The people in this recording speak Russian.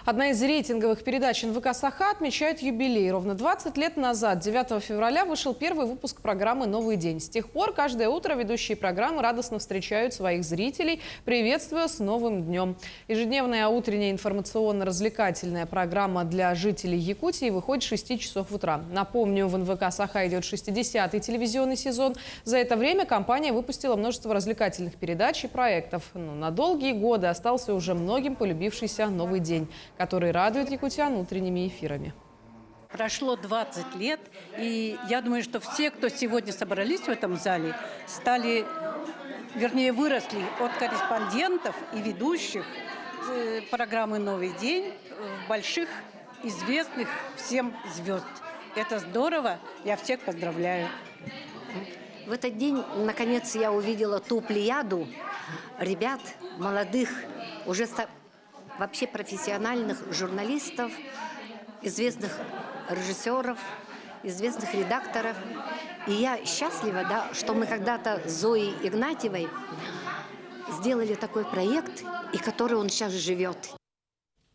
Одна из рейтинговых передач НВК «Саха» отмечает юбилей. Ровно 20 лет назад, 9 февраля, вышел первый выпуск программы «Новый день». С тех пор каждое утро ведущие программы радостно встречают своих зрителей, приветствуя с новым днем. Ежедневная утренняя информационно-развлекательная программа для жителей Якутии выходит с 6 часов утра. Напомню, в НВК «Саха» идет 60-й телевизионный сезон. За это время компания выпустила множество развлекательных передач и проектов. Но на долгие годы остался уже многим полюбившийся «Новый день», который радует якутян утренними эфирами. Прошло 20 лет, и я думаю, что все, кто сегодня собрались в этом зале, выросли от корреспондентов и ведущих программы «Новый день» в больших, известных всем звезд. Это здорово, я всех поздравляю. В этот день, наконец, я увидела ту плеяду ребят, молодых, уже вообще профессиональных журналистов, известных режиссеров, известных редакторов. И я счастлива, да, что мы когда-то с Зоей Игнатьевой сделали такой проект, и который он сейчас живет.